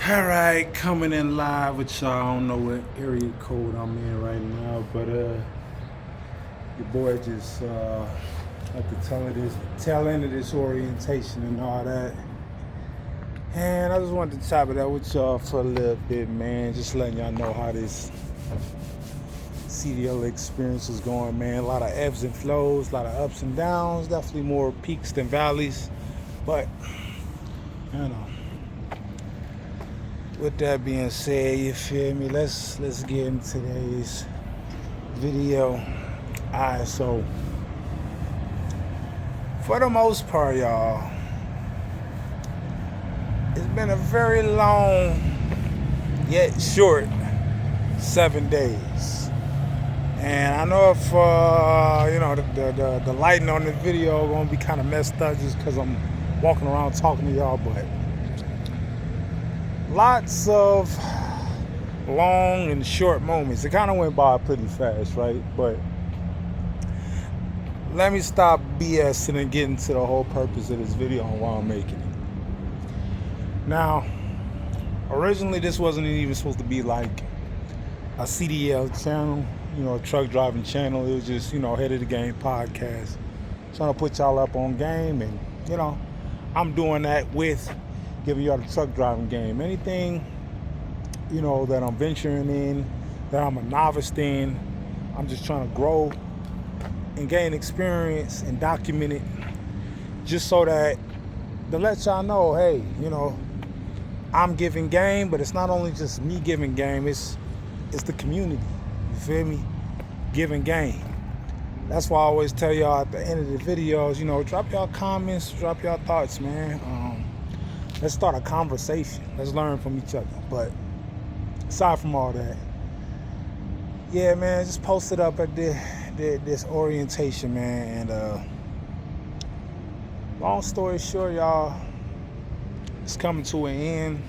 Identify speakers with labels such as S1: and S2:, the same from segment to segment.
S1: Alright, coming in live with y'all. I don't know what area code I'm in right now, but your boy just at the tail end of this orientation and all that. And I just wanted to top it up with y'all for a little bit, man. Just letting y'all know how this CDL experience is going, man. A lot of ebbs and flows, a lot of ups and downs, definitely more peaks than valleys. But, you know. With that being said, you feel me? Let's get into today's video. Alright, so for the most part, y'all, it's been a very long yet short 7 days. And I know if the lighting on the video gonna be kind of messed up just because I'm walking around talking to y'all, but lots of long and short moments. It kind of went by pretty fast, right? But let me stop BSing and get into the whole purpose of this video and why I'm making it. Now, originally this wasn't even supposed to be like a CDL channel, a truck driving channel. It was just, Head of the Game podcast. Trying to put y'all up on game, and, I'm doing that with giving y'all the truck driving game. Anything, that I'm venturing in, that I'm a novice in, I'm just trying to grow and gain experience and document it just so that to let y'all know, hey, I'm giving game, but it's not only just me giving game, it's the community. You feel me? Giving game. That's why I always tell y'all at the end of the videos, drop y'all comments, drop y'all thoughts, man. Let's start a conversation. Let's learn from each other. But aside from all that, yeah, man, just posted up at this orientation, man. And long story short, y'all, it's coming to an end.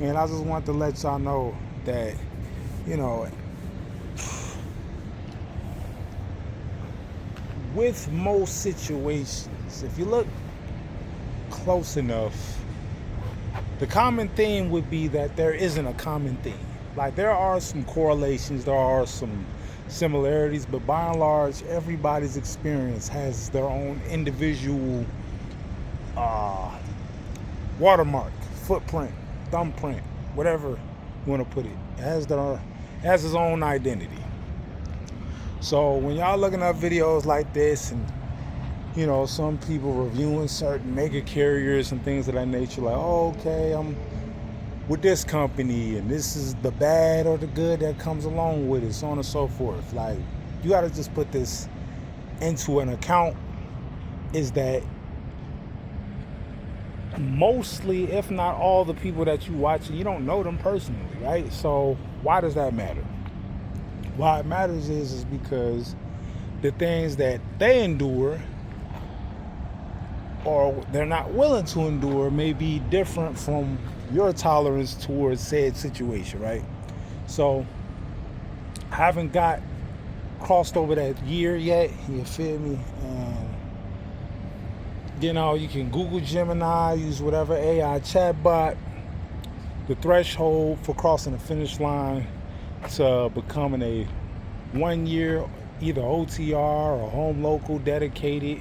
S1: And I just want to let y'all know that, with most situations, if you look close enough, the common theme would be that there isn't a common theme. Like, there are some correlations, there are some similarities, but by and large, everybody's experience has their own individual watermark, footprint, thumbprint, whatever you want to put it. It has its own identity. So when y'all looking at videos like this and some people reviewing certain mega carriers and things of that nature, like, oh, okay, I'm with this company and this is the bad or the good that comes along with it, so on and so forth. Like, you got to just put this into an account, is that mostly, if not all, the people that you watching, you don't know them personally, right? So why does that matter? Why it matters is because the things that they endure or they're not willing to endure may be different from your tolerance towards said situation, right? So I haven't crossed over that year yet, you feel me? And you can Google Gemini, use whatever AI chatbot. The threshold for crossing the finish line to becoming a 1 year either OTR or home local, dedicated,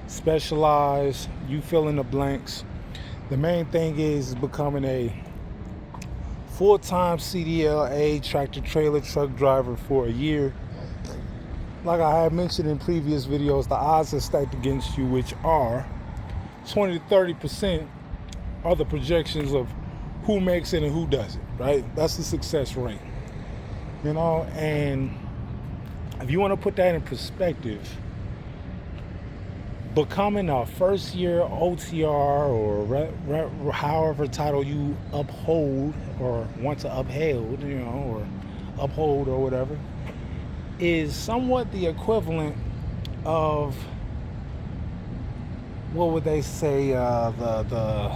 S1: specialized, you fill in the blanks. The main thing is becoming a full-time CDLA tractor trailer truck driver for a year. Like I had mentioned in previous videos, the odds are stacked against you, which are 20 to 30% are the projections of who makes it and who doesn't, right? That's the success rate. And if you want to put that in perspective, becoming a first year OTR or however title you uphold or want to upheld, or uphold or whatever, is somewhat the equivalent of, what would they say, the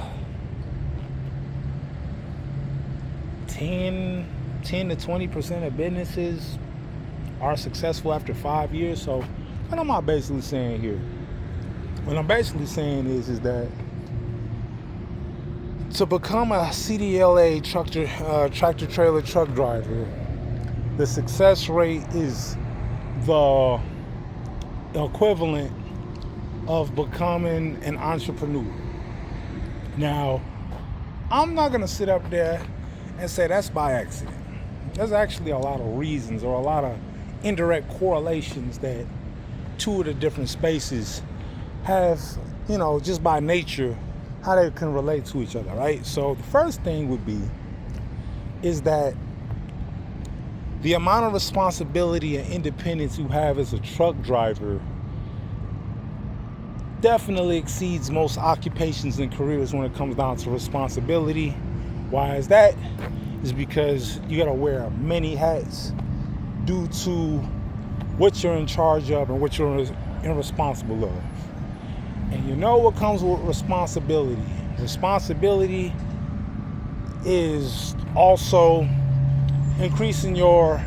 S1: 10 to 20% of businesses are successful after 5 years. So what am I basically saying here? What I'm basically saying is that To become a CDLA tractor trailer truck driver, the success rate is the equivalent of becoming an entrepreneur. Now, I'm not going to sit up there and say that's by accident. There's actually a lot of reasons or a lot of indirect correlations that two of the different spaces have, just by nature, how they can relate to each other, right? So the first thing would be is that the amount of responsibility and independence you have as a truck driver definitely exceeds most occupations and careers when it comes down to responsibility. Why is that? Is because you got to wear many hats due to what you're in charge of and what you're irresponsible of. And you know what comes with responsibility? Responsibility is also increasing your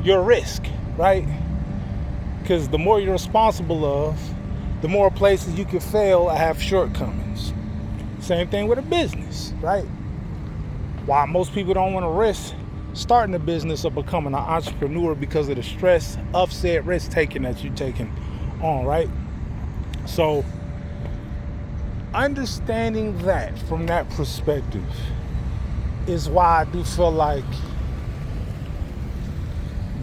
S1: risk, right? Because the more you're responsible of, the more places you can fail and have shortcomings. Same thing with a business, right? Why most people don't want to risk starting a business or becoming an entrepreneur because of the stress of said risk taking that you're taking on, right? So understanding that from that perspective is why I do feel like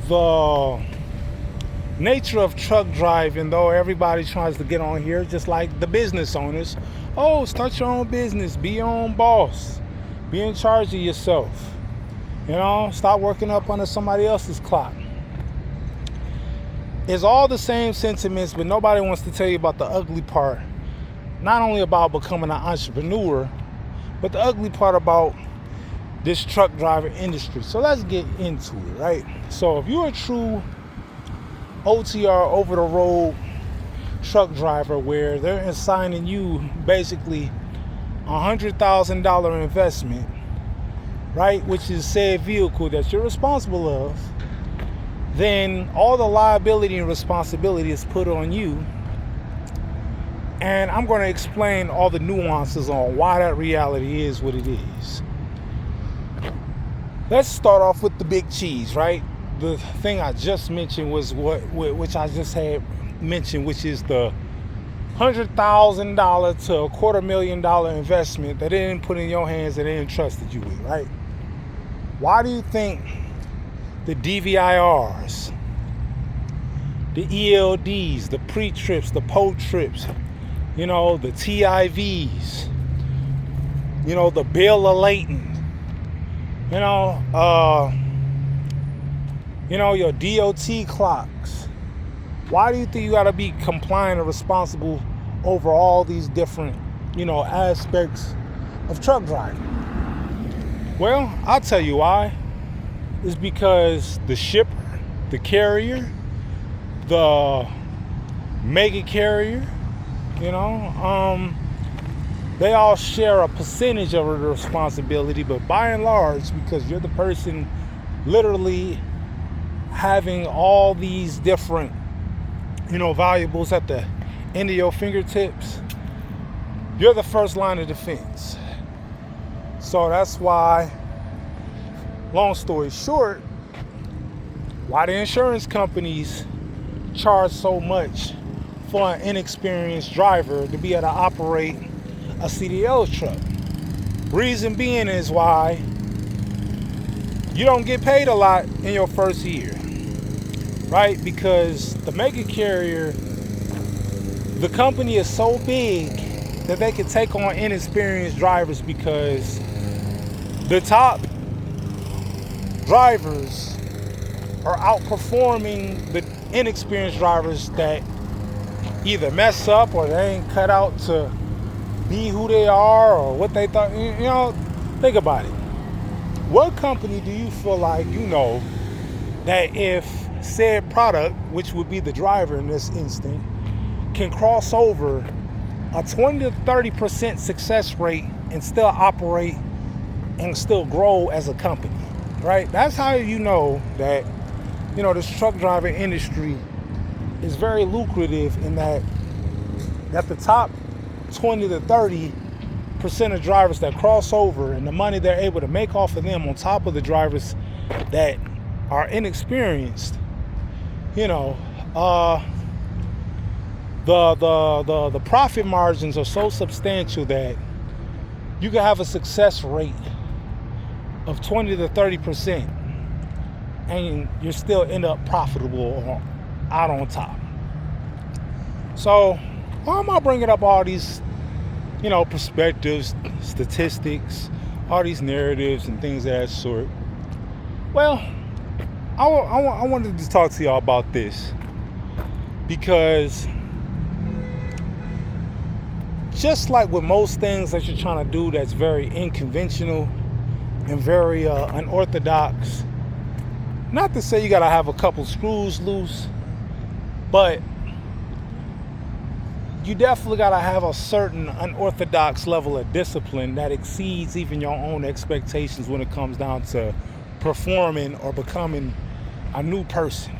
S1: the nature of truck driving, though everybody tries to get on here, just like the business owners, start your own business, be your own boss, be in charge of yourself, stop working up under somebody else's clock. It's all the same sentiments, but nobody wants to tell you about the ugly part, not only about becoming an entrepreneur, but the ugly part about this truck driver industry. So let's get into it, right? So if you're a true OTR, over the road truck driver, where they're assigning you basically $100,000 investment, right, which is said vehicle that you're responsible of, then all the liability and responsibility is put on you. And I'm going to explain all the nuances on why that reality is what it is. Let's start off with the big cheese, right? The thing I just mentioned was which I just had mentioned, which is the $100,000 to $250,000 investment that they didn't put in your hands, that they entrusted you with, right? Why do you think the DVIRs, the ELDs, the pre-trips, the post-trips, the TIVs, the bill of lading, your DOT clocks. Why do you think you got to be compliant and responsible over all these different, aspects of truck driving? Well, I'll tell you why. It's because the shipper, the carrier, the mega carrier, they all share a percentage of the responsibility, but by and large, because you're the person literally having all these different, valuables at the end of your fingertips, you're the first line of defense. So that's why, long story short, why the insurance companies charge so much for an inexperienced driver to be able to operate a CDL truck. Reason being is why you don't get paid a lot in your first year, right? Because the mega carrier, the company is so big that they can take on inexperienced drivers, because the top drivers are outperforming the inexperienced drivers that either mess up or they ain't cut out to be who they are or what they thought. Think about it. What company do you feel like that if said product, which would be the driver in this instant, can cross over a 20 to 30% success rate and still operate and still grow as a company, right? That's how you know that, this truck driving industry is very lucrative, in that the top 20 to 30 percent of drivers that cross over and the money they're able to make off of them on top of the drivers that are inexperienced, you know, the profit margins are so substantial that you can have a success rate of 20 to 30% and you still end up profitable or out on top. So why am I bringing up all these, you know, perspectives, statistics, all these narratives and things of that sort? Well, I wanted to talk to y'all about this because just like with most things that you're trying to do that's very unconventional and very unorthodox, not to say you got to have a couple screws loose, but you definitely got to have a certain unorthodox level of discipline that exceeds even your own expectations when it comes down to performing or becoming a new person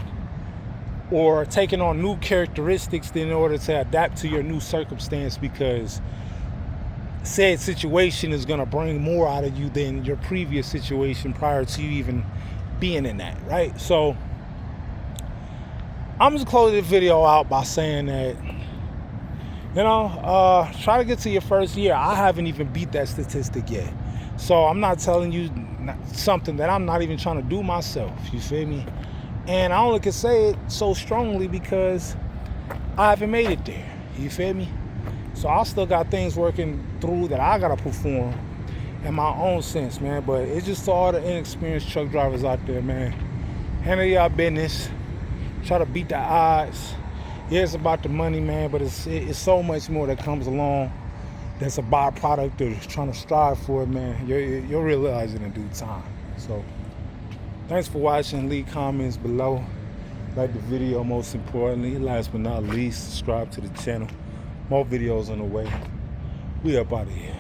S1: or taking on new characteristics in order to adapt to your new circumstance, because said situation is going to bring more out of you than your previous situation prior to you even being in that, right? So I'm just closing the video out by saying that, you know, try to get to your first year. I haven't even beat that statistic yet. So I'm not telling you something that I'm not even trying to do myself. You feel me? And I only can say it so strongly because I haven't made it there. You feel me? So I still got things working through that I got to perform in my own sense, man. But it's just to all the inexperienced truck drivers out there, man. Handle y'all business. Try to beat the odds. Yeah, it's about the money, man, but it's so much more that comes along that's a byproduct of trying to strive for it, man. You'll realize it in due time. So thanks for watching. Leave comments below. Like the video, most importantly. Last but not least, subscribe to the channel. More videos on the way. We up out of here.